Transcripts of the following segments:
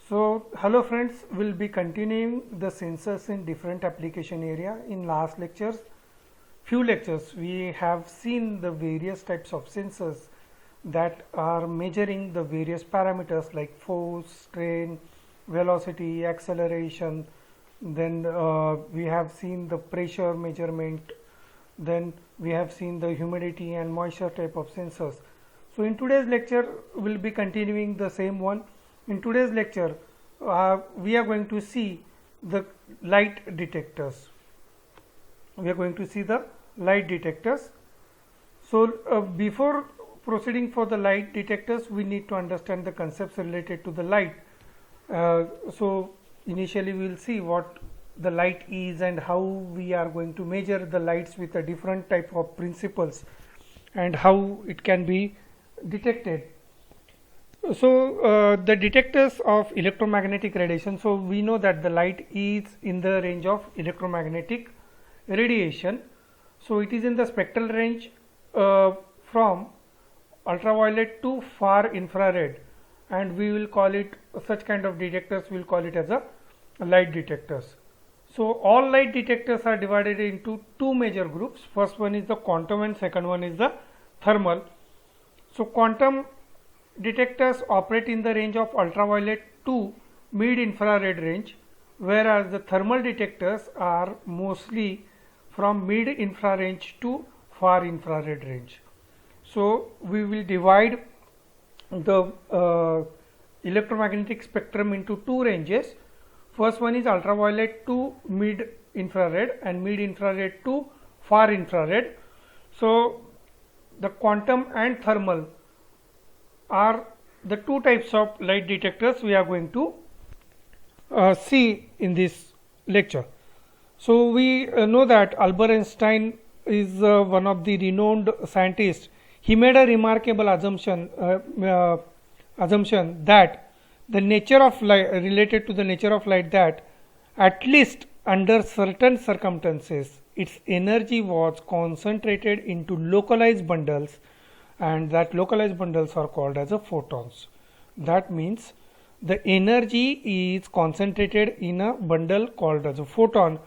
So, hello friends, we'll be continuing the sensors in different application area. In last few lectures, we have seen the various types of sensors that are measuring the various parameters like force, strain, velocity, acceleration. Then we have seen the pressure measurement. Then we have seen the humidity and moisture type of sensors. So, in today's lecture, we'll be continuing the same one. In today's lecture, we are going to see the light detectors. We are going to see the light detectors. So, before proceeding for the light detectors, we need to understand the concepts related to the light. So, initially we will see what the light is and how we are going to measure the lights with a different type of principles and how it can be detected. So, the detectors of electromagnetic radiation. So, we know that the light is in the range of electromagnetic radiation. So, it is in the spectral range from ultraviolet to far infrared, and we will call it such kind of detectors, we will call it as a light detectors. So, all light detectors are divided into two major groups. First one is the quantum and second one is the thermal. So, quantum detectors operate in the range of ultraviolet to mid infrared range, whereas the thermal detectors are mostly from mid infrared to far infrared range. So, we will divide the electromagnetic spectrum into two ranges. First one is ultraviolet to mid infrared and mid infrared to far infrared. So, the quantum and thermal are the two types of light detectors we are going to see in this lecture. So, we know that Albert Einstein is one of the renowned scientists. He made a remarkable assumption that the nature of light, related to the nature of light, that at least under certain circumstances its energy was concentrated into localized bundles, and that localized bundles are called as a photons. That means the energy is concentrated in a bundle called as a photon.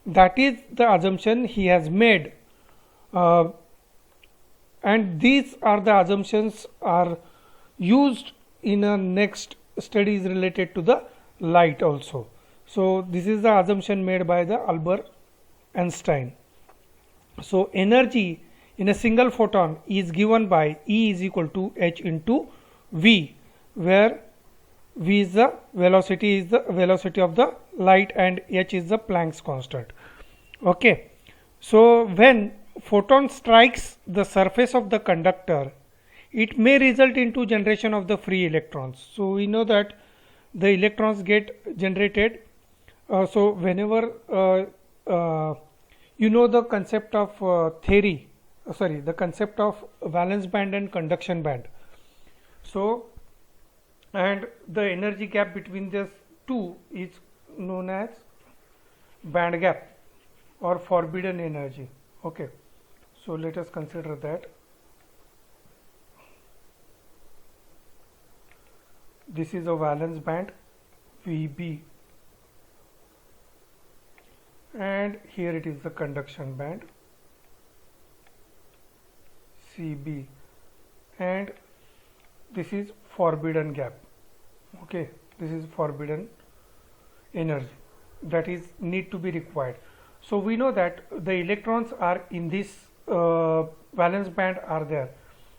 That is the assumption he has made, and these are the assumptions are used in a next studies related to the light also. So, this is the assumption made by the Albert Einstein. So, energy in a single photon is given by E is equal to h into v, where v is the velocity of the light and h is the Planck's constant. Okay. So, when photon strikes the surface of the conductor, it may result into generation of the free electrons. So, we know that the electrons get generated. So, whenever you know the concept of the concept of valence band and conduction band. So, and the energy gap between these two is known as band gap or forbidden energy. Okay. So, let us consider that. This is a valence band VB, and here it is the conduction band CB, and this is forbidden gap. Okay, this is forbidden energy that is need to be required. So, we know that the electrons are in this valence band are there,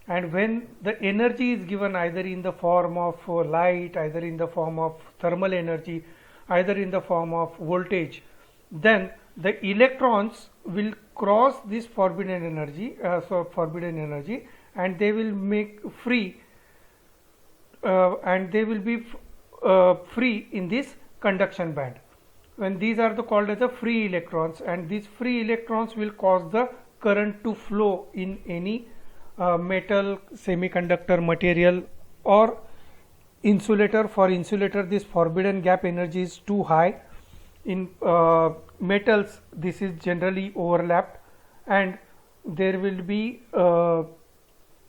and when the energy is given either in the form of light, either in the form of thermal energy, either in the form of voltage, then the electrons will cross this forbidden energy, and they will make free and they will be free in this conduction band. When these are called as the free electrons, and these free electrons will cause the current to flow in any metal, semiconductor material or insulator. For insulator, this forbidden gap energy is too high. In metals, this is generally overlapped, and there will be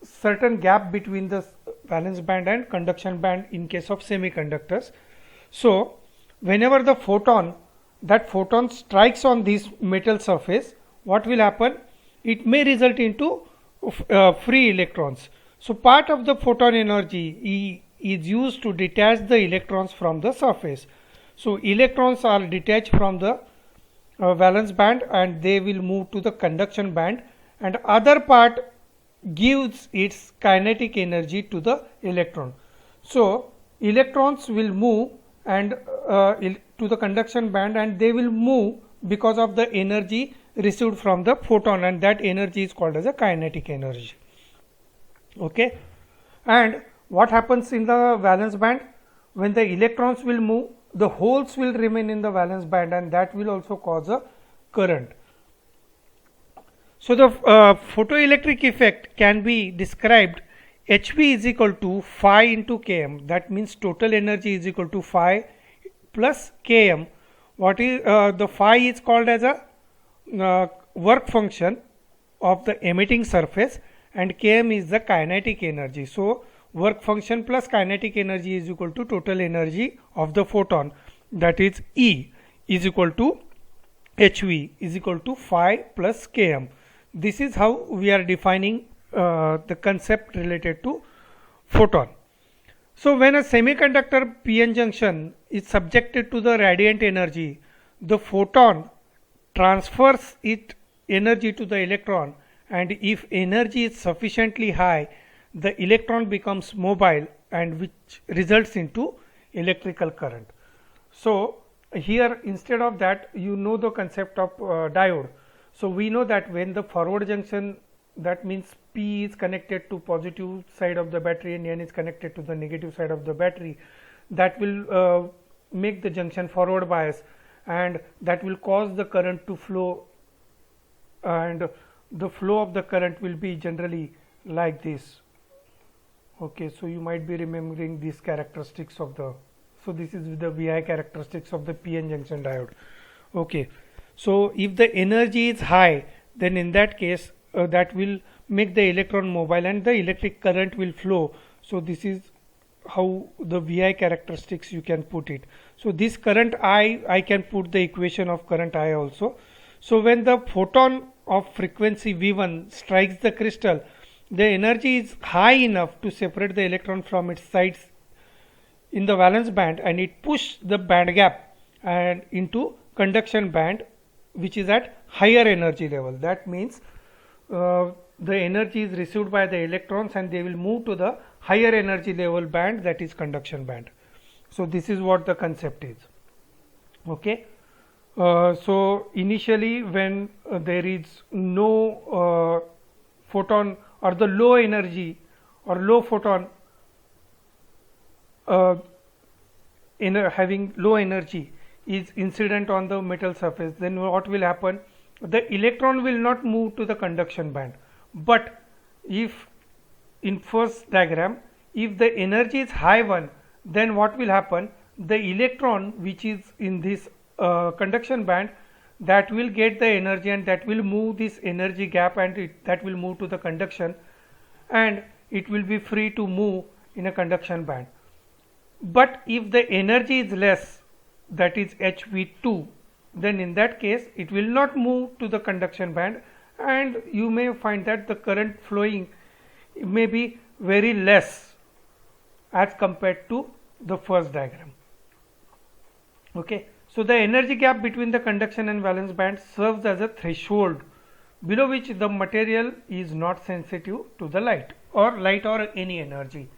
certain gap between the valence band and conduction band in case of semiconductors. So whenever the photon, that photon strikes on this metal surface, what will happen? It may result into free electrons. So part of the photon energy is used to detach the electrons from the surface. So electrons are detached from the valence band and they will move to the conduction band, and other part gives its kinetic energy to the electron. So electrons will move and to the conduction band, and they will move because of the energy received from the photon, and that energy is called as a kinetic energy. Okay. And what happens in the valence band? When the electrons will move, the holes will remain in the valence band, and that will also cause a current. So the photoelectric effect can be described HV is equal to phi into Km. That means total energy is equal to phi plus Km. What is the phi is called as a work function of the emitting surface, and Km is the kinetic energy. So work function plus kinetic energy is equal to total energy of the photon, that is E is equal to HV is equal to phi plus Km. This is how we are defining the concept related to photon. So when a semiconductor p-n junction is subjected to the radiant energy, the photon transfers its energy to the electron, and if energy is sufficiently high, the electron becomes mobile, and which results into electrical current. So here, instead of that, you know the concept of diode. So we know that when the forward junction, that means P is connected to positive side of the battery and N is connected to the negative side of the battery, that will make the junction forward bias, and that will cause the current to flow, and the flow of the current will be generally like this. Okay, so you might be remembering these characteristics of the, so this is the VI characteristics of the p-n junction diode. Okay, so if the energy is high, then in that case that will make the electron mobile and the electric current will flow. So this is how the VI characteristics you can put it. So this current I can put the equation of current I also. So when the photon of frequency V1 strikes the crystal, the energy is high enough to separate the electron from its sides in the valence band, and it pushes the band gap and into conduction band, which is at higher energy level. That means the energy is received by the electrons and they will move to the higher energy level band, that is conduction band. So this is what the concept is. Okay. So initially when there is no photon, or the low energy or low photon having low energy is incident on the metal surface, then what will happen? The electron will not move to the conduction band. But if in first diagram, if the energy is high one, then what will happen? The electron which is in this conduction band, that will get the energy and that will move this energy gap, and that will move to the conduction, and it will be free to move in a conduction band. But if the energy is less, that is HV2, then in that case it will not move to the conduction band, and you may find that the current flowing may be very less as compared to the first diagram. Okay. So the energy gap between the conduction and valence band serves as a threshold below which the material is not sensitive to the light or any energy.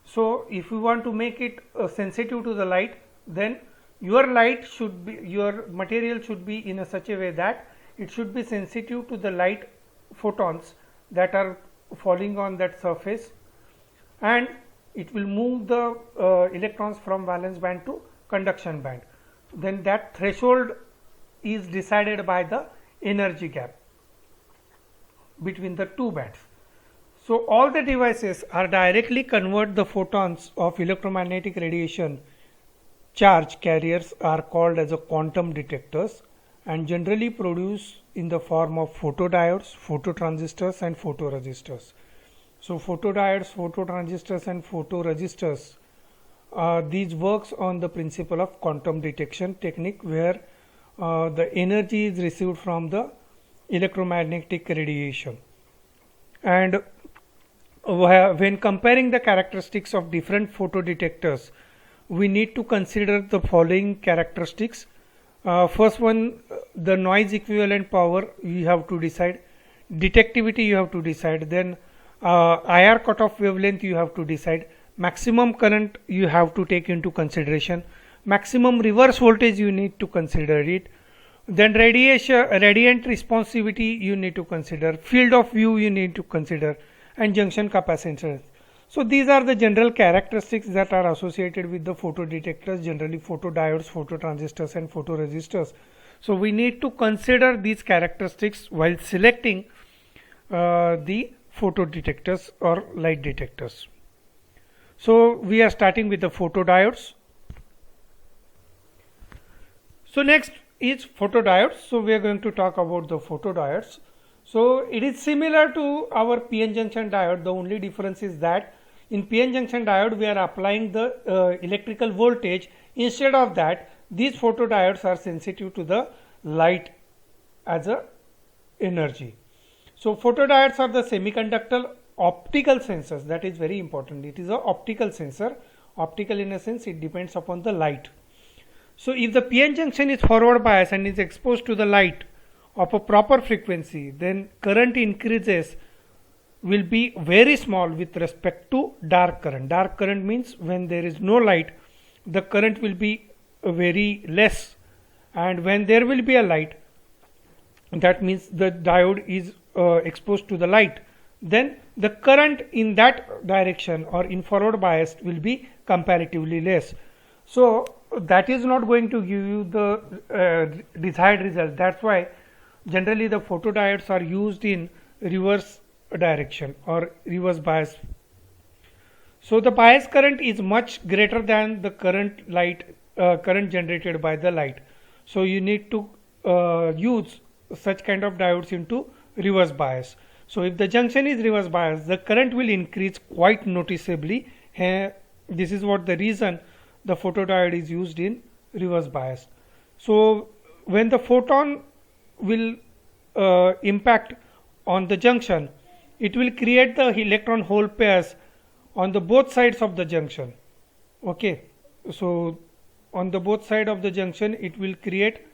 So if you want to make it sensitive to the light, then your material should be in such a way that it should be sensitive to the light photons that are falling on that surface, and it will move the electrons from valence band to conduction band. Then that threshold is decided by the energy gap between the two bands. So all the devices are directly convert the photons of electromagnetic radiation. Charge carriers are called as a quantum detectors and generally produce in the form of photodiodes, phototransistors and photoresistors. So photodiodes, phototransistors and photoresistors these works on the principle of quantum detection technique, where the energy is received from the electromagnetic radiation. And when comparing the characteristics of different photodetectors, we need to consider the following characteristics. First one, the noise equivalent power you have to decide, detectivity you have to decide, then IR cutoff wavelength you have to decide, maximum current you have to take into consideration, maximum reverse voltage you need to consider it, then radiant responsivity you need to consider, field of view you need to consider, and junction capacitance. So these are the general characteristics that are associated with the photodetectors, generally photodiodes, phototransistors and photoresistors. So we need to consider these characteristics while selecting the photodetectors or light detectors. So we are starting with the photodiodes. So next is photodiodes. So we are going to talk about the photodiodes. So it is similar to our PN junction diode. The only difference is that in PN junction diode we are applying the electrical voltage. Instead of that, these photodiodes are sensitive to the light as a energy. So photodiodes are the semiconductor optical sensors. That is very important. It is a optical sensor. Optical in a sense, it depends upon the light. So if the PN junction is forward biased and is exposed to the light of a proper frequency, then current increases will be very small with respect to dark current. Dark current means when there is no light, the current will be very less, and when there will be a light, that means the diode is exposed to the light, then the current in that direction or in forward bias will be comparatively less. So that is not going to give you the desired result. That's why generally the photodiodes are used in reverse direction or reverse bias. So the bias current is much greater than the current generated by the light. So you need to use such kind of diodes into reverse bias. So if the junction is reverse bias, the current will increase quite noticeably. This is what the reason the photodiode is used in reverse bias. So when the photon will impact on the junction, it will create the electron hole pairs on the both sides of the junction. Okay, so on the both side of the junction it will create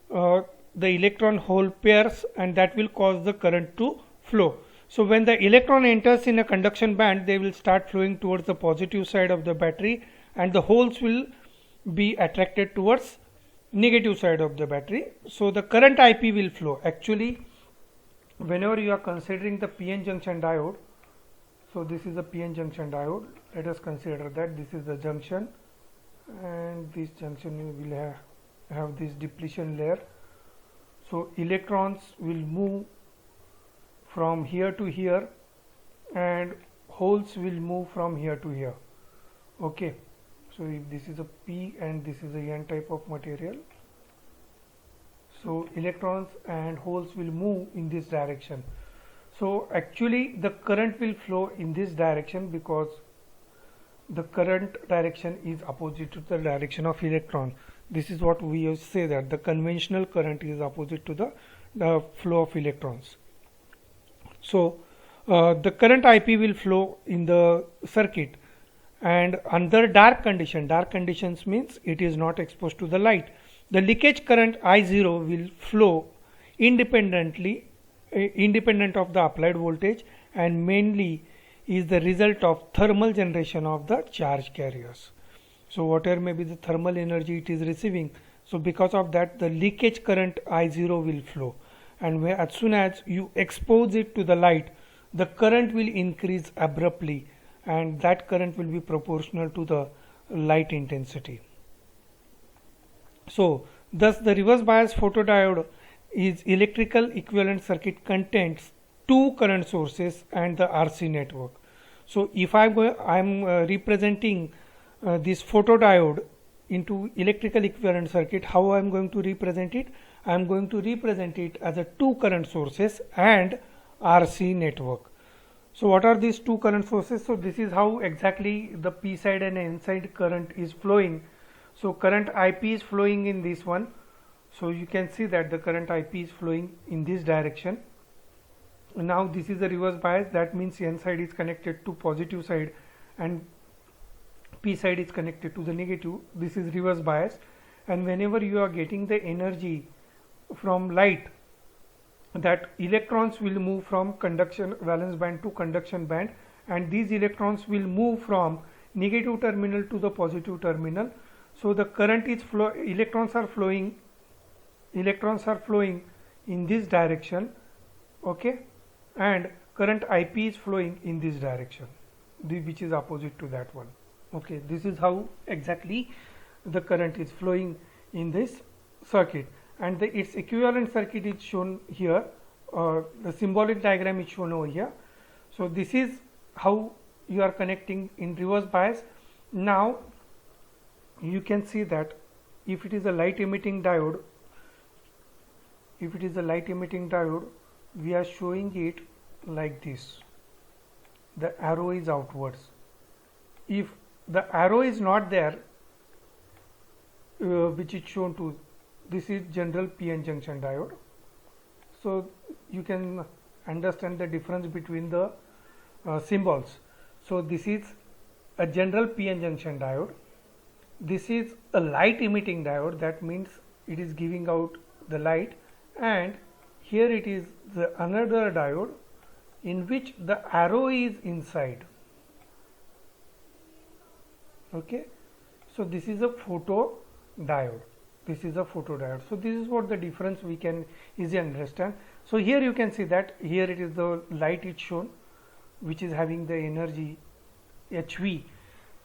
the electron hole pairs, and that will cause the current to flow. So when the electron enters in a conduction band, they will start flowing towards the positive side of the battery, and the holes will be attracted towards negative side of the battery. So the current IP will flow. Actually, whenever you are considering the PN junction diode, so this is a PN junction diode. Let us consider that this is the junction, and this junction will have this depletion layer. So electrons will move from here to here, and holes will move from here to here. Okay, so if this is a P and this is a N type of material, so electrons and holes will move in this direction. So actually the current will flow in this direction because the current direction is opposite to the direction of electron. This is what we say, that the conventional current is opposite to the flow of electrons. So the current IP will flow in the circuit, and under dark conditions means it is not exposed to the light, the leakage current I0 will flow independent of the applied voltage, and mainly is the result of thermal generation of the charge carriers. So whatever may be the thermal energy it is receiving, so because of that the leakage current I0 will flow, and as soon as you expose it to the light, the current will increase abruptly, and that current will be proportional to the light intensity. So thus the reverse bias photodiode is electrical equivalent circuit contains two current sources and the RC network. So if I am representing this photodiode into electrical equivalent circuit, how I am going to represent it? I am going to represent it as a two current sources and RC network. So what are these two current sources? So this is how exactly the P side and N side current is flowing. So current IP is flowing in this one. So you can see that the current IP is flowing in this direction. Now this is the reverse bias. That means N side is connected to positive side and P side is connected to the negative. This is reverse bias. And whenever you are getting the energy from light, that electrons will move from conduction valence band to conduction band, and these electrons will move from negative terminal to the positive terminal. So the current is electrons are flowing in this direction, okay, and current IP is flowing in this direction, which is opposite to that one. Okay, this is how exactly the current is flowing in this circuit, and its equivalent circuit is shown here. The symbolic diagram is shown over here. So this is how you are connecting in reverse bias. Now you can see that if it is a light emitting diode, we are showing it like this. The arrow is outwards. If the arrow is not there, which is shown to, this is general PN junction diode. So you can understand the difference between the symbols. So this is a general PN junction diode. This is a light emitting diode. That means it is giving out the light, and here it is the another diode in which the arrow is inside. Okay, so this is a photodiode. So this is what the difference we can easily understand. So here you can see that here it is the light is shown, which is having the energy HV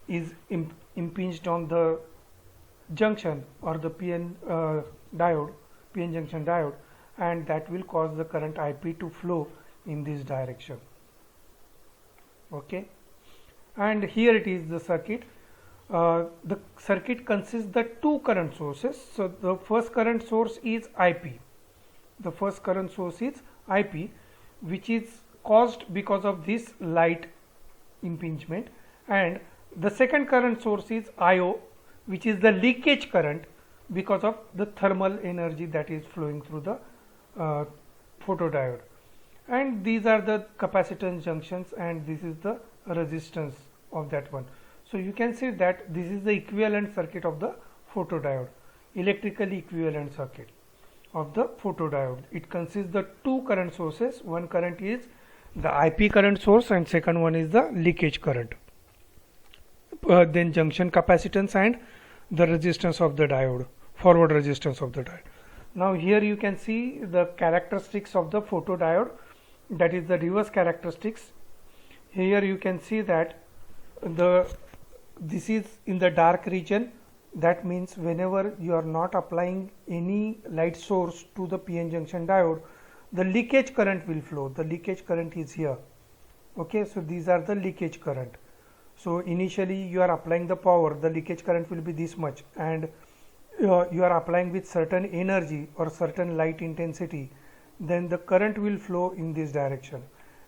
is impinged on the junction or the PN junction diode, and that will cause the current IP to flow in this direction. Okay, and here it is the circuit. The circuit consists the two current sources. So the first current source is IP. Which is caused because of this light impingement, and the second current source is IO, which is the leakage current because of the thermal energy that is flowing through the photodiode. And these are the capacitance junctions, and this is the resistance of that one. So you can see that this is the equivalent circuit of the photodiode, electrically equivalent circuit of the photodiode. It consists the two current sources. One current is the IP current source, and second one is the leakage current. Then junction capacitance and the resistance of the diode, forward resistance of the diode. Now here you can see the characteristics of the photodiode, that is the reverse characteristics. Here you can see that this is in the dark region. That means whenever you are not applying any light source to the PN junction diode, the leakage current will flow. The leakage current is here. Okay, so these are the leakage current. So initially you are applying the power, the leakage current will be this much, and you are applying with certain energy or certain light intensity, then the current will flow in this direction.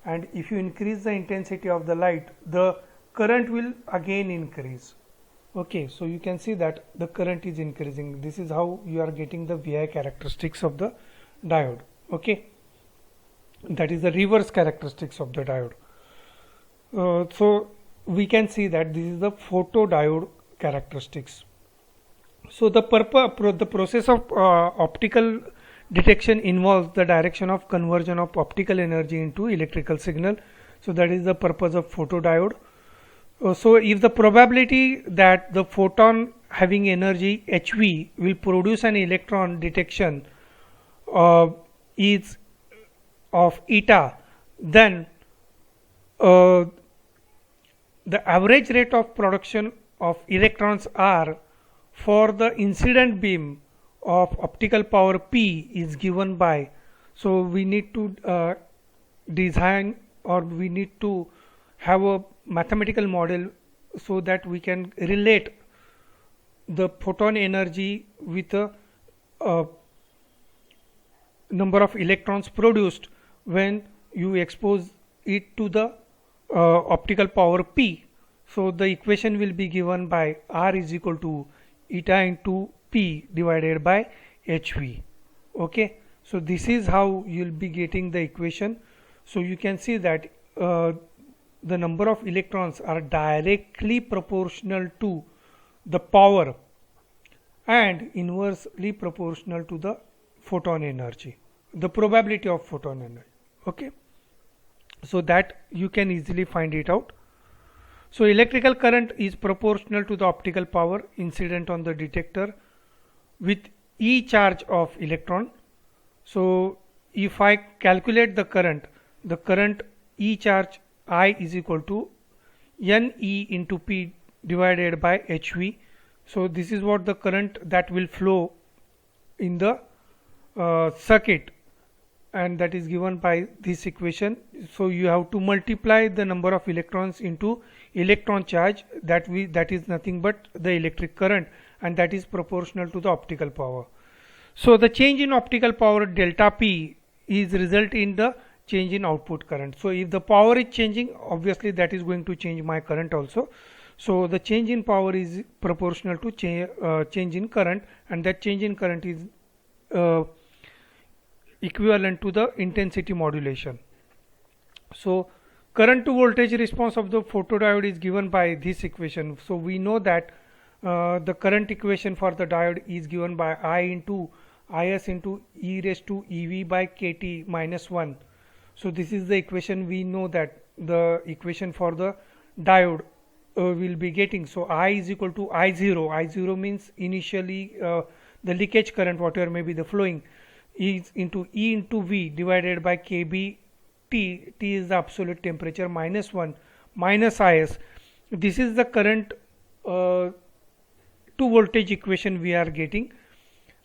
And if you increase the intensity of the light, the current will again increase. Okay, so you can see that the current is increasing. This is how you are getting the VI characteristics of the diode. Okay, that is the reverse characteristics of the diode. So we can see that this is the photodiode characteristics. So the process of optical detection involves the direction of conversion of optical energy into electrical signal. So that is the purpose of photodiode. So if the probability that the photon having energy HV will produce an electron detection is of eta, then the average rate of production of electrons R for the incident beam of optical power P is given by, so we need to design, or we need to have a mathematical model so that we can relate the photon energy with a number of electrons produced when you expose it to the optical power P. So the equation will be given by R is equal to eta into P divided by HV. Okay, so this is how you'll be getting the equation. So you can see that the number of electrons are directly proportional to the power and inversely proportional to the photon energy, the probability of photon energy. Okay, so that you can easily find it out. So electrical current is proportional to the optical power incident on the detector with E charge of electron. So if I calculate the current E charge I is equal to NE into P divided by HV. So this is what the current that will flow in the circuit, and that is given by this equation. So you have to multiply the number of electrons into electron charge, that is nothing but the electric current, and that is proportional to the optical power. So the change in optical power delta P is result in the change in output current. So if the power is changing, obviously that is going to change my current also. So the change in power is proportional to change in current, and that change in current is equivalent to the intensity modulation. So current to voltage response of the photodiode is given by this equation. So we know that the current equation for the diode is given by I into Is into e raised to EV by KT minus 1. So this is the equation. We know that the equation for the diode will be getting. So I is equal to I0. I0 means initially the leakage current, whatever may be the flowing, is into E into V divided by KB T. T is the absolute temperature minus 1 minus Is. This is the current to voltage equation we are getting.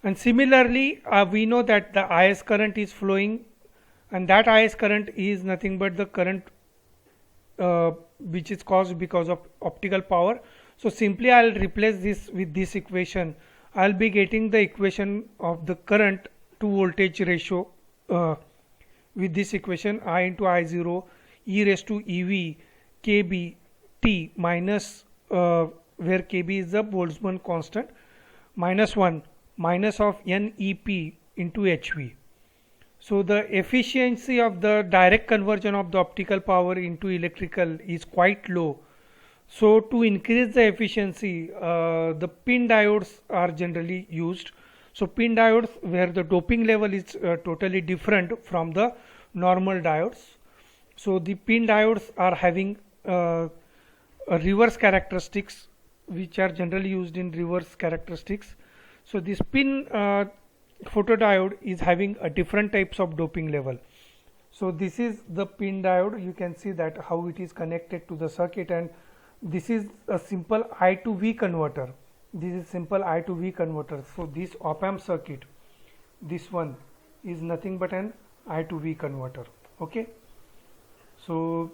And similarly we know that the Is current is flowing, and that Is current is nothing but the current which is caused because of optical power. So simply I will replace this with this equation. I will be getting the equation of the current to voltage ratio with this equation, I into I0 e raised to EV KB T minus where KB is the Boltzmann constant minus 1 minus of NEP into HV. So the efficiency of the direct conversion of the optical power into electrical is quite low. So to increase the efficiency, the pin diodes are generally used. So pin diodes where the doping level is totally different from the normal diodes. So the pin diodes are having reverse characteristics, which are generally used in reverse characteristics. So this pin photodiode is having a different types of doping level. So this is the pin diode. You can see that how it is connected to the circuit, and this is a simple I to V converter. This is simple I to V converter. So this op amp circuit, this one is nothing but an I to V converter. Okay. So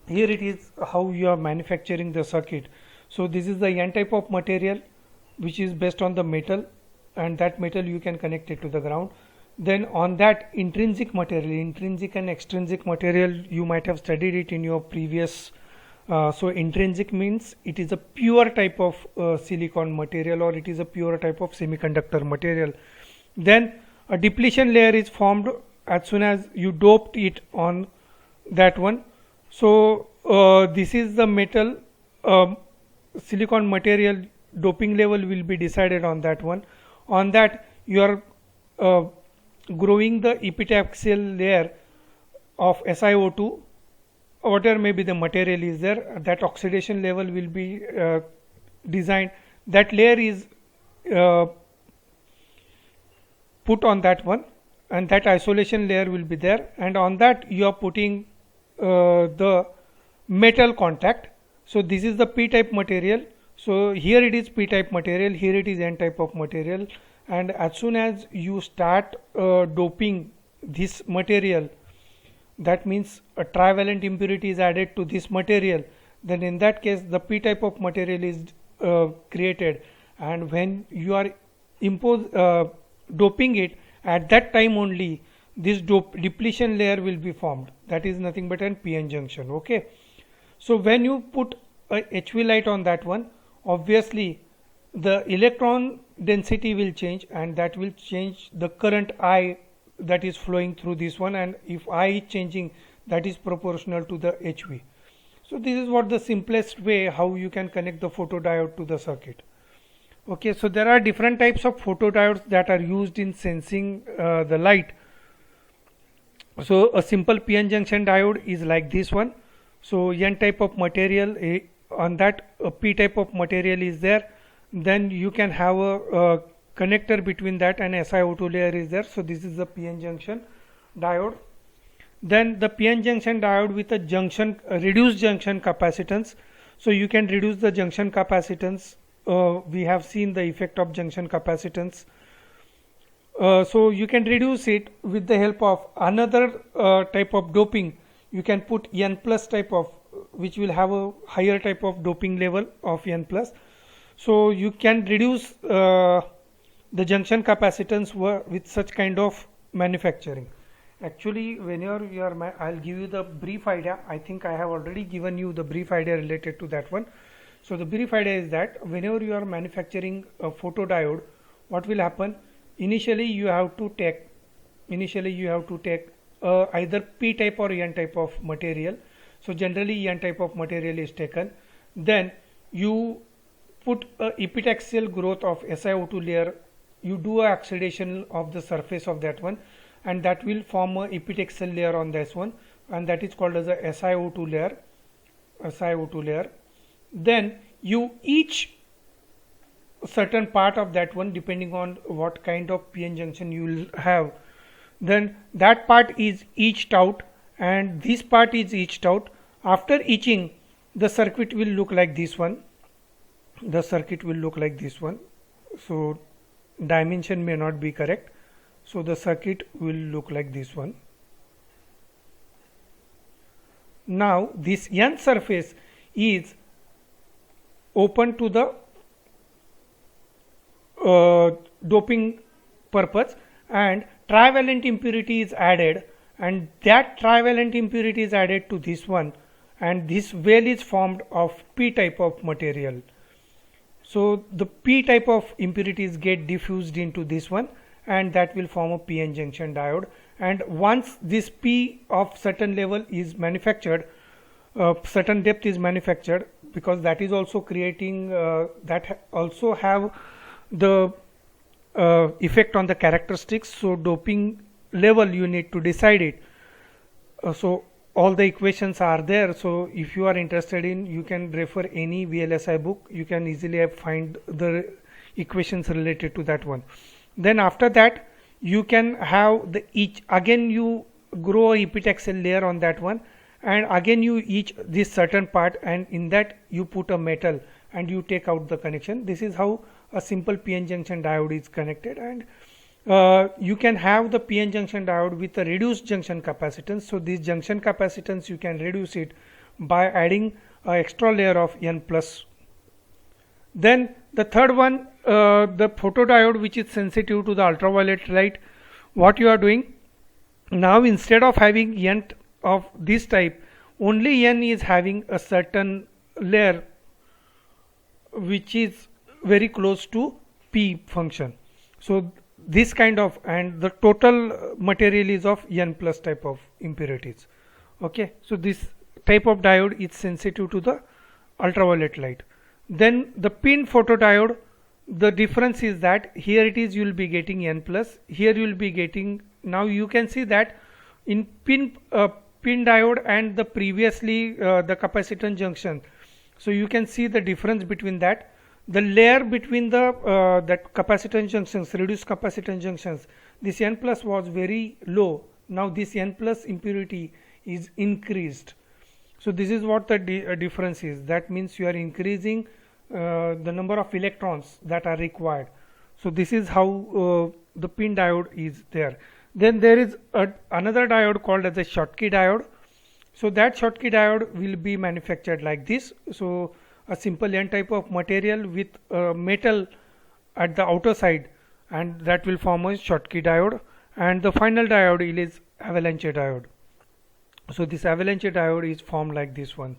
here it is how you are manufacturing the circuit. So this is the N type of material which is based on the metal, and that metal you can connect it to the ground. Then on that intrinsic material, intrinsic and extrinsic material, you might have studied it in your previous. So intrinsic means it is a pure type of silicon material, or it is a pure type of semiconductor material. Then a depletion layer is formed as soon as you doped it on that one. So this is the metal silicon material doping level will be decided on that one. On that you are growing the epitaxial layer of SiO2, whatever may be the material is there, that oxidation level will be designed. That layer is put on that one, and that isolation layer will be there, and on that you are putting the metal contact. So this is the P type material. So here it is P type material, here it is N type of material, and as soon as you start doping this material, that means a trivalent impurity is added to this material, then in that case the P type of material is created, and when you are doping it, at that time only this depletion layer will be formed. That is nothing but an PN junction. Okay. So when you put a HV light on that one, obviously the electron density will change, and that will change the current I that is flowing through this one, and if I is changing, that is proportional to the HV. So this is what the simplest way how you can connect the photodiode to the circuit. Okay, so there are different types of photodiodes that are used in sensing the light. So a simple PN junction diode is like this one. So N type of material, on that a P type of material is there. Then you can have a connector between that, and SiO2 layer is there. So this is the PN junction diode. Then the PN junction diode with a reduced junction capacitance. So you can reduce the junction capacitance. We have seen the effect of junction capacitance. So you can reduce it with the help of another type of doping. You can put N plus type of, which will have a higher type of doping level of N plus. So you can reduce the junction capacitance with such kind of manufacturing. Actually, whenever you are, I'll give you the brief idea. I think I have already given you the brief idea related to that one. So the brief idea is that whenever you are manufacturing a photodiode, what will happen? Initially you have to take either P type or N type of material. So generally N type of material is taken. Then you put a epitaxial growth of SiO2 layer. You do a oxidation of the surface of that one, and that will form a epitaxial layer on this one, and that is called as a SiO2 layer. Then you each certain part of that one, depending on what kind of PN junction you will have, then that part is etched out, and this part is etched out. After etching, the circuit will look like this one. So dimension may not be correct, so the circuit will look like this one. Now this N surface is open to the doping purpose, and trivalent impurity is added, and that trivalent impurity is added to this one, and this well is formed of P type of material. So the P type of impurities get diffused into this one, and that will form a PN junction diode. And once this P of certain level is manufactured, certain depth is manufactured, because that is also creating also have the effect on the characteristics. So doping level you need to decide it. So all the equations are there. So if you are interested in, you can refer any VLSI book. You can easily find the equations related to that one. Then after that, you can have the each again you grow a epitaxial layer on that one, and again you etch this certain part, and in that you put a metal and you take out the connection. This is how a simple PN junction diode is connected. And you can have the PN junction diode with a reduced junction capacitance. So this junction capacitance you can reduce it by adding an extra layer of N plus. Then the third one, the photodiode, which is sensitive to the ultraviolet light. What you are doing now, instead of having N of this type, only N is having a certain layer which is very close to P function. So this kind of, and the total material is of N plus type of impurities. Okay, so this type of diode is sensitive to the ultraviolet light. Then the PIN photodiode, the difference is that here it is you will be getting N plus, here you will be getting, now you can see that in PIN diode and the previously the capacitance junction. So you can see the difference between that. The layer between the that capacitance junctions, reduced capacitance junctions, this N plus was very low. Now this N plus impurity is increased. So this is what the difference is. That means you are increasing the number of electrons that are required. So this is how the PIN diode is there. Then there is another diode called as a Schottky diode. So that Schottky diode will be manufactured like this. So a simple N type of material with metal at the outer side, and that will form a Schottky diode. And the final diode is avalanche diode. So this avalanche diode is formed like this one.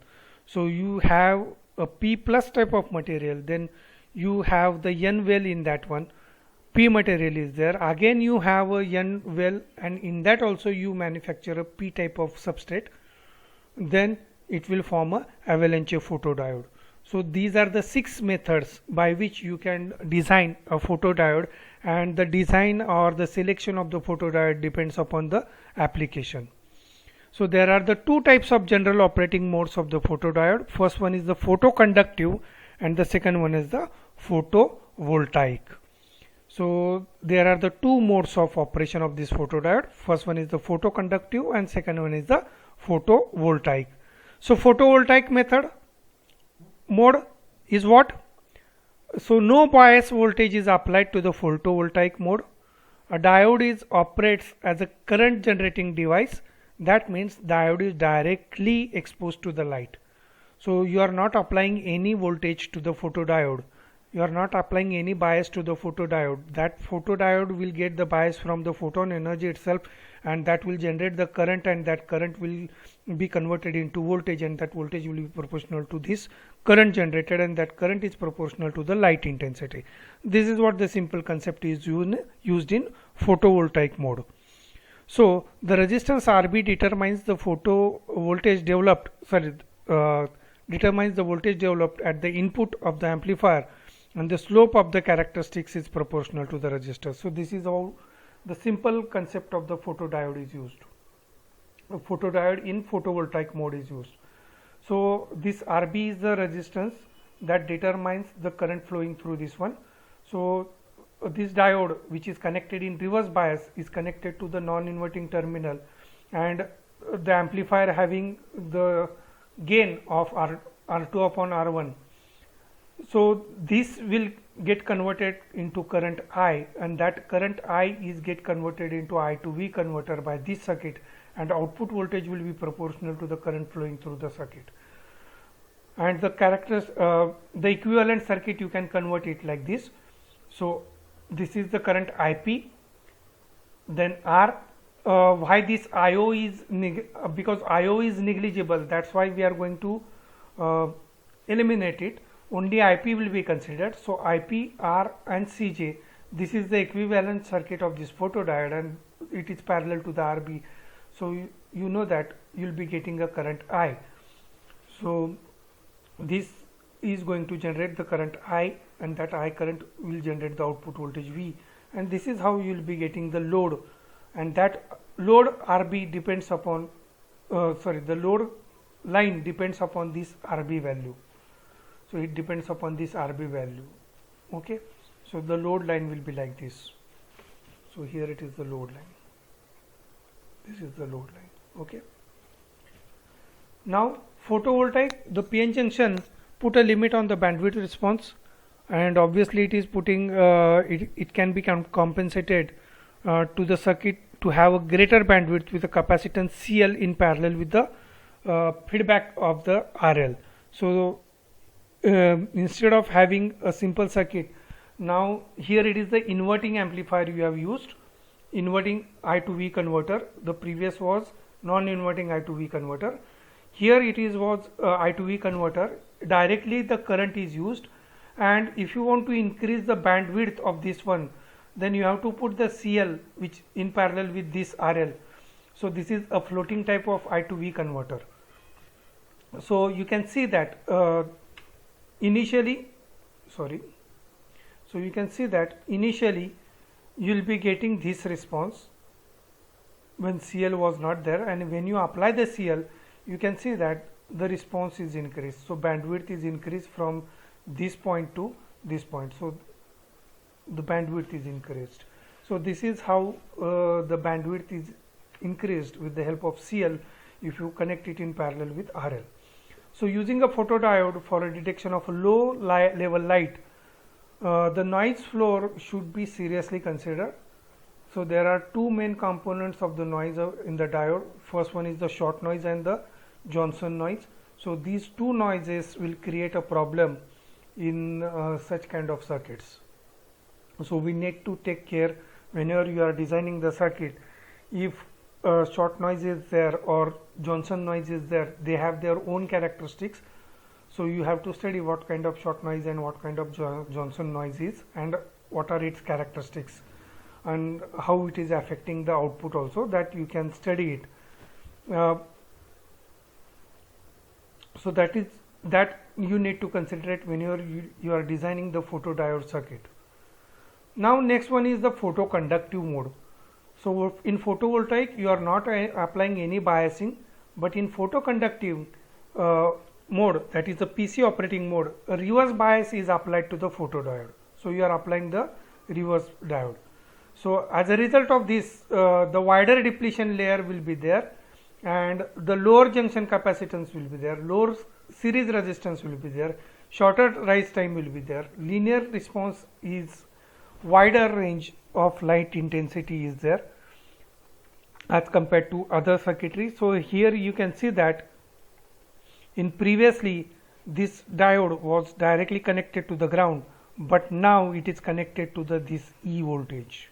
So you have a P plus type of material, then you have the N well in that one. P material is there. Again you have a N well, and in that also you manufacture a P type of substrate. Then it will form a avalanche photodiode. So these are the 6 methods by which you can design a photodiode, and the design or the selection of the photodiode depends upon the application. So there are the 2 types of general operating modes of the photodiode. First one is the photoconductive and the second one is the photovoltaic. So there are the 2 modes of operation of this photodiode. First one is the photoconductive and second one is the photovoltaic. So photovoltaic mode is what? So no bias voltage is applied to the photovoltaic mode. A diode operates as a current generating device. That means diode is directly exposed to the light. So you are not applying any voltage to the photodiode. You are not applying any bias to the photodiode. That photodiode will get the bias from the photon energy itself, and that will generate the current, and that current will be converted into voltage, and that voltage will be proportional to this current generated, and that current is proportional to the light intensity. This is what the simple concept is used in photovoltaic mode. So the resistance Rb determines the voltage developed at the input of the amplifier, and the slope of the characteristics is proportional to the resistor. So this is how the simple concept of the photodiode is used. A photodiode in photovoltaic mode is used. So this Rb is the resistance that determines the current flowing through this one. So this diode, which is connected in reverse bias, is connected to the non-inverting terminal, and the amplifier having the gain of R2 upon R1. So this will get converted into current I, and that current I is get converted into I to V converter by this circuit, and output voltage will be proportional to the current flowing through the circuit. And the equivalent circuit, you can convert it like this. So this is the current IP, then R. Why this IO is because IO is negligible, that's why we are going to eliminate it. Only IP will be considered. So IP, R and Cj, this is the equivalent circuit of this photodiode, and it is parallel to the Rb. So you know that you will be getting a current I. So this is going to generate the current I, and that I current will generate the output voltage V, and this is how you will be getting the load, and that load Rb depends upon the load line depends upon this Rb value. So it depends upon this Rb value. Okay, so the load line will be like this. So here it is the load line. This is the load line. Okay. Now photovoltaic, the PN junction put a limit on the bandwidth response, and obviously it is putting it can be compensated to the circuit to have a greater bandwidth with the capacitance CL in parallel with the feedback of the RL. So instead of having a simple circuit, now here it is the inverting amplifier you have used, inverting I to V converter. The previous was non-inverting I to V converter. Here it was I to V converter. Directly the current is used, and if you want to increase the bandwidth of this one, then you have to put the CL which in parallel with this RL. So this is a floating type of I to V converter. So you can see that initially you will be getting this response when CL was not there, and when you apply the CL, you can see that the response is increased. So bandwidth is increased from this point to this point. So the bandwidth is increased. So this is how the bandwidth is increased with the help of CL if you connect it in parallel with RL. So using a photodiode for a detection of a low level light, the noise floor should be seriously considered. So there are two main components of the noise in the diode. First one is the short noise and the Johnson noise. So these two noises will create a problem in such kind of circuits. So we need to take care whenever you are designing the circuit. If short noise is there or Johnson noise is there, they have their own characteristics. So you have to study what kind of short noise and what kind of Johnson noise is, and what are its characteristics, and how it is affecting the output also, that you can study it. So that you need to consider it when you are designing the photodiode circuit. Now next one is the photoconductive mode. So in photovoltaic you are not applying any biasing, but in photoconductive mode, that is the PC operating mode, a reverse bias is applied to the photodiode. So you are applying the reverse diode. So as a result of this, the wider depletion layer will be there, and the lower junction capacitance will be there, lower series resistance will be there, shorter rise time will be there, linear response is wider range of light intensity is there as compared to other circuitry. So here you can see that in previously this diode was directly connected to the ground, but now it is connected to this E voltage.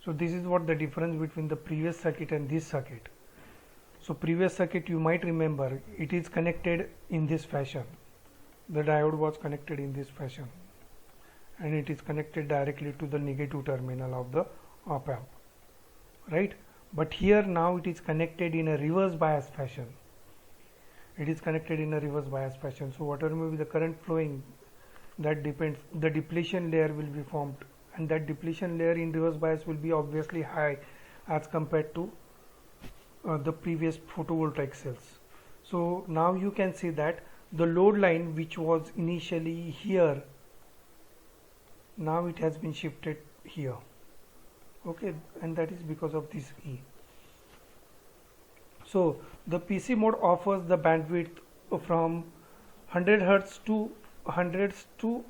So this is what the difference between the previous circuit and this circuit. So previous circuit, you might remember, it is connected in this fashion. The diode was connected in this fashion, and it is connected directly to the negative terminal of the op amp, right? But here now it is connected in a reverse bias fashion. It is connected in a reverse bias fashion. So whatever may be the current flowing, that depends, the depletion layer will be formed, and that depletion layer in reverse bias will be obviously high as compared to the previous photovoltaic cells. So now you can see that the load line which was initially here, now it has been shifted here, okay, and that is because of this E. So the PC mode offers the bandwidth from 100 Hz to 100 to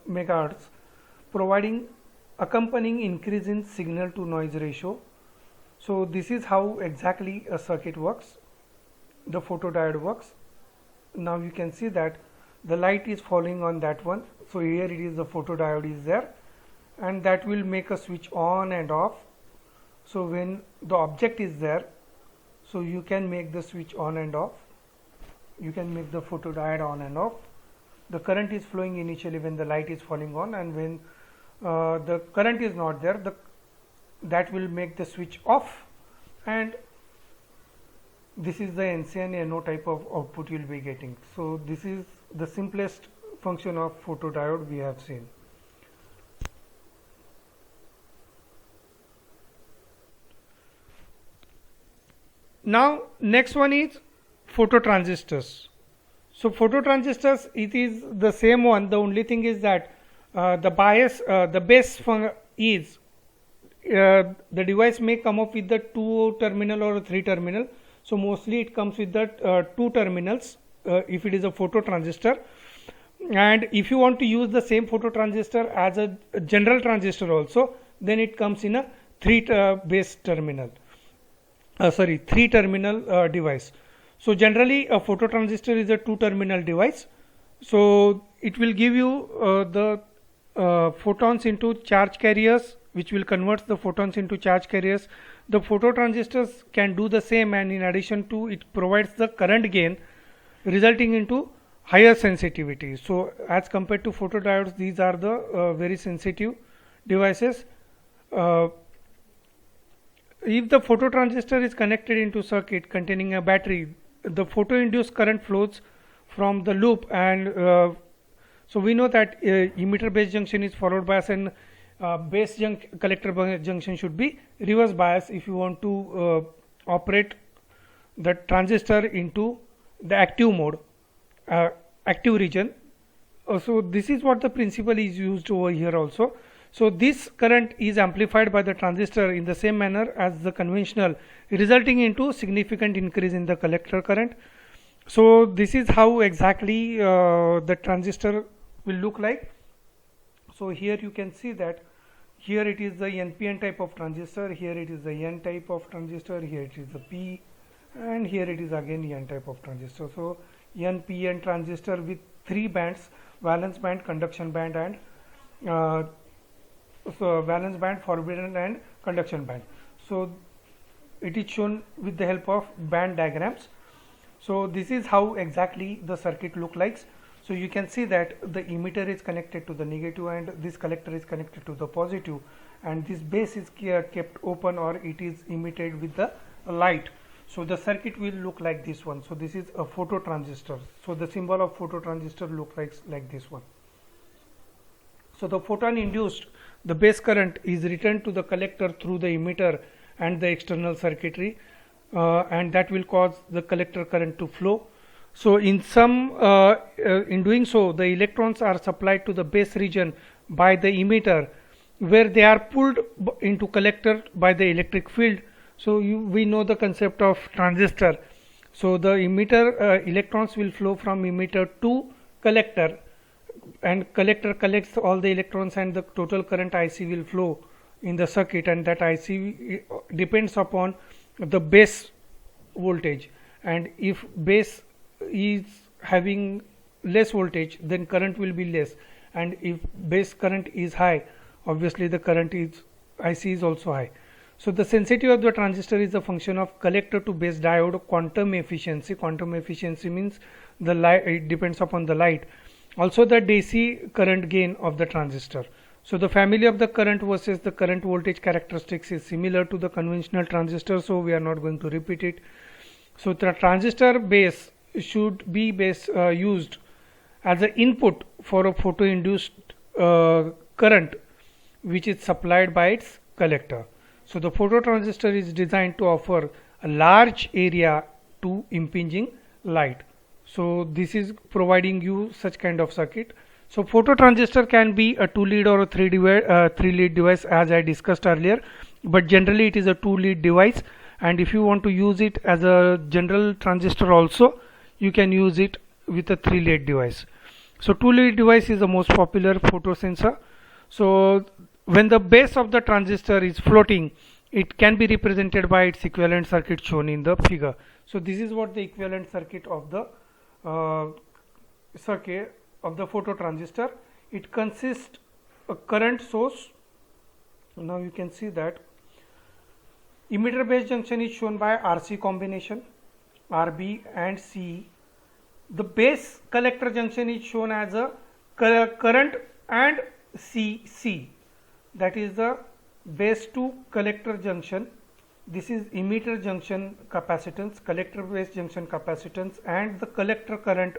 megahertz, providing accompanying increase in signal to noise ratio. So this is how exactly a circuit works, the photodiode works. Now you can see that the light is falling on that one. So here it is, the photodiode is there, and that will make a switch on and off. So when the object is there, so you can make the switch on and off, you can make the photodiode on and off. The current is flowing initially when the light is falling on, and when the current is not there, that will make the switch off, and this is the NC and NO type of output you will be getting. So this is the simplest function of photodiode we have seen. Now next one is phototransistors. So phototransistors, it is the same one. The only thing is that the bias, the base is the device may come up with the 2 terminal or 3 terminal. So mostly it comes with the 2 terminals if it is a phototransistor. And if you want to use the same phototransistor as a general transistor also, then it comes in a 3 base terminal. 3 terminal device. So generally a phototransistor is a 2 terminal device. So it will give you the photons into charge carriers, which will convert the photons into charge carriers. The phototransistors can do the same, and in addition to it provides the current gain, resulting into higher sensitivity. So as compared to photodiodes, these are the very sensitive devices. If the phototransistor is connected into circuit containing a battery, the photo-induced current flows from the loop, and so we know that emitter base junction is forward bias, and base collector junction should be reverse bias if you want to operate the transistor into the active mode, active region. So this is what the principle is used over here also. So this current is amplified by the transistor in the same manner as the conventional, resulting into significant increase in the collector current. So this is how exactly the transistor will look like. So here you can see that here it is the NPN type of transistor, here it is the N type of transistor, here it is the P, and here it is again N type of transistor. So NPN transistor with 3 bands: valence band, conduction band, and so valence band, forbidden, and conduction band. So it is shown with the help of band diagrams. So this is how exactly the circuit look like. So you can see that the emitter is connected to the negative and this collector is connected to the positive, and this base is kept open or it is emitted with the light. So the circuit will look like this one. So this is a phototransistor. So the symbol of phototransistor look like this one. So the photon induced, the base current is returned to the collector through the emitter and the external circuitry, and that will cause the collector current to flow. So in doing so, the electrons are supplied to the base region by the emitter, where they are pulled into collector by the electric field. So we know the concept of transistor. So the emitter electrons will flow from emitter to collector, and collector collects all the electrons, and the total current IC will flow in the circuit, and that IC depends upon the base voltage, and if base is having less voltage, then current will be less, and if base current is high, obviously the current is IC is also high. So the sensitivity of the transistor is a function of collector to base diode quantum efficiency. Quantum efficiency means the light, it depends upon the light. Also the DC current gain of the transistor. So the family of the current versus the current voltage characteristics is similar to the conventional transistor, so we are not going to repeat it. So the transistor base should be used as an input for a photo induced current which is supplied by its collector. So the phototransistor is designed to offer a large area to impinging light. So this is providing you such kind of circuit. So phototransistor can be a 2-lead or a 3-lead device, as I discussed earlier, but generally it is a 2-lead device, and if you want to use it as a general transistor also, you can use it with a 3-lead device. So 2-lead device is the most popular photosensor. So when the base of the transistor is floating, it can be represented by its equivalent circuit shown in the figure. So this is what the equivalent circuit of the phototransistor. It consists a current source. Now you can see that emitter base junction is shown by RC combination, RB and C. The base collector junction is shown as a current and CC. That is the base to collector junction. This is emitter junction capacitance, collector base junction capacitance, and the collector current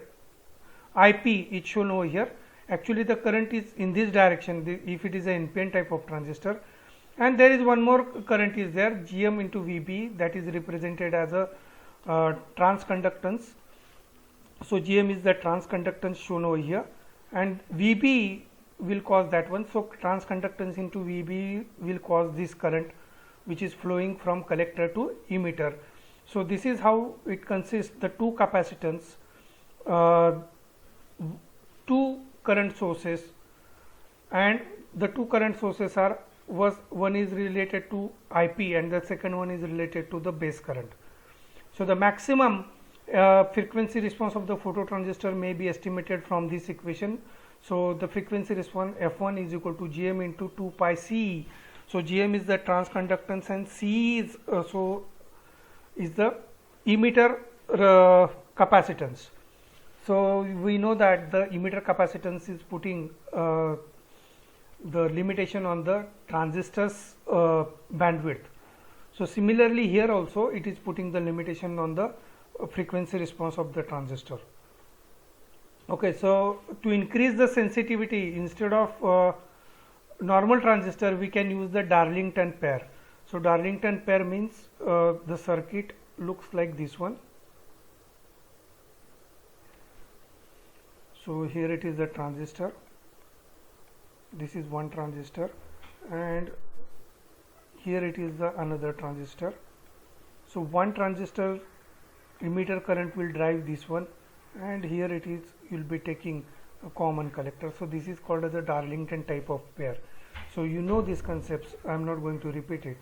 IP is shown over here. Actually the current is in this direction if it is an NPN type of transistor, and there is one more current is there, GM into VB, that is represented as a transconductance. So GM is the transconductance shown over here, and VB will cause that one. So transconductance into VB will cause this current which is flowing from collector to emitter. So this is how it consists, the two capacitance, two current sources, and the two current sources are one is related to IP and the second one is related to the base current. So the maximum frequency response of the phototransistor may be estimated from this equation. So the frequency response F1 is equal to Gm into 2 pi C. So Gm is the transconductance and C is the emitter capacitance. So we know that the emitter capacitance is putting the limitation on the transistor's bandwidth. So similarly here also it is putting the limitation on the frequency response of the transistor. Okay, so to increase the sensitivity, instead of normal transistor, we can use the Darlington pair. So Darlington pair means the circuit looks like this one. So here it is the transistor, this is one transistor, and here it is the another transistor. So one transistor emitter current will drive this one, and here it is, you will be taking a common collector. So this is called as a Darlington type of pair. So you know these concepts, I am not going to repeat it.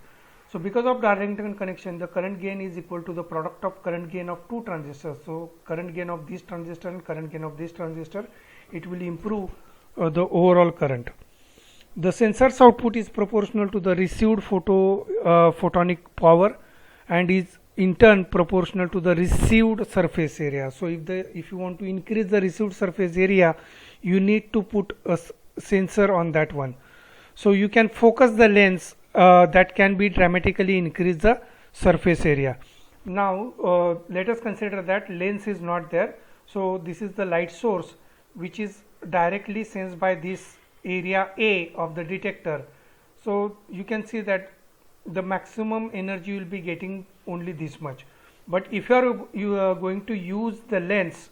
So because of Darlington connection, the current gain is equal to the product of current gain of two transistors. So current gain of this transistor and current gain of this transistor, it will improve the overall current. The sensor's output is proportional to the received photonic power, and is in turn proportional to the received surface area. So if you want to increase the received surface area, you need to put a sensor on that one. So you can focus the lens that can be dramatically increase the surface area. Now let us consider that lens is not there. So this is the light source which is directly sensed by this area A of the detector. So you can see that the maximum energy will be getting only this much. But if you are going to use the lens,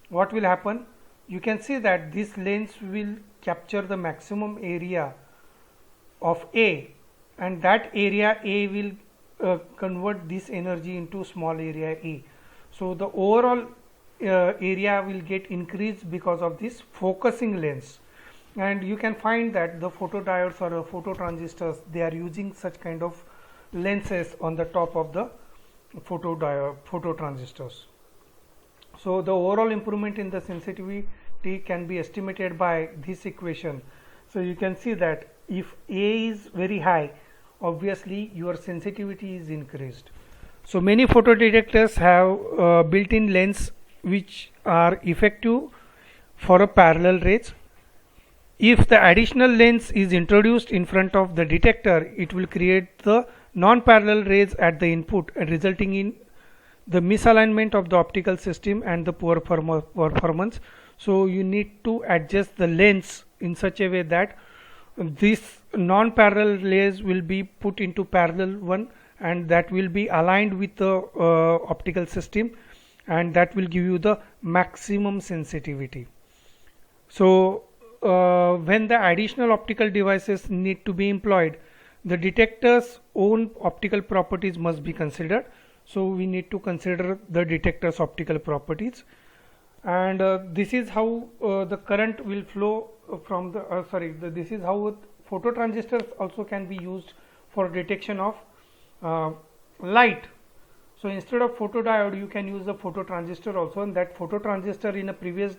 what will happen? You can see that this lens will capture the maximum area of A, and that area A will convert this energy into small area E. So the overall area will get increased because of this focusing lens. And you can find that the photodiodes or phototransistors, they are using such kind of lenses on the top of the phototransistors. So the overall improvement in the sensitivity can be estimated by this equation. So you can see that if A is very high, obviously your sensitivity is increased. So many photodetectors have built-in lens which are effective for a parallel rays. If the additional lens is introduced in front of the detector, it will create the non-parallel rays at the input, resulting in the misalignment of the optical system and the poor performance. So you need to adjust the lens in such a way that this non-parallel rays will be put into parallel one, and that will be aligned with the optical system, and that will give you the maximum sensitivity. So when the additional optical devices need to be employed, the detector's own optical properties must be considered. So we need to consider the detector's optical properties, and this is how the current will flow from the this is how phototransistors also can be used for detection of light. So instead of photodiode, you can use the phototransistor also, and that phototransistor, in a previous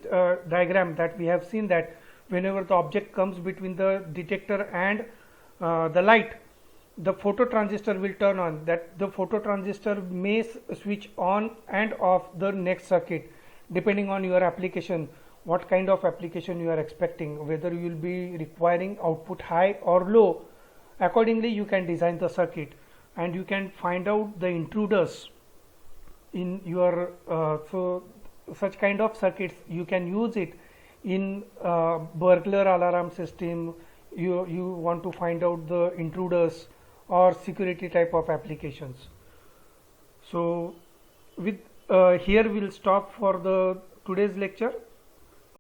diagram that we have seen, that whenever the object comes between the detector and the light, the phototransistor will turn on. That the phototransistor may switch on and off the next circuit depending on your application, what kind of application you are expecting, whether you will be requiring output high or low. Accordingly you can design the circuit, and you can find out the intruders in your so such kind of circuits you can use it in burglar alarm system. You want to find out the intruders or security type of applications. So with here we'll stop for the today's lecture.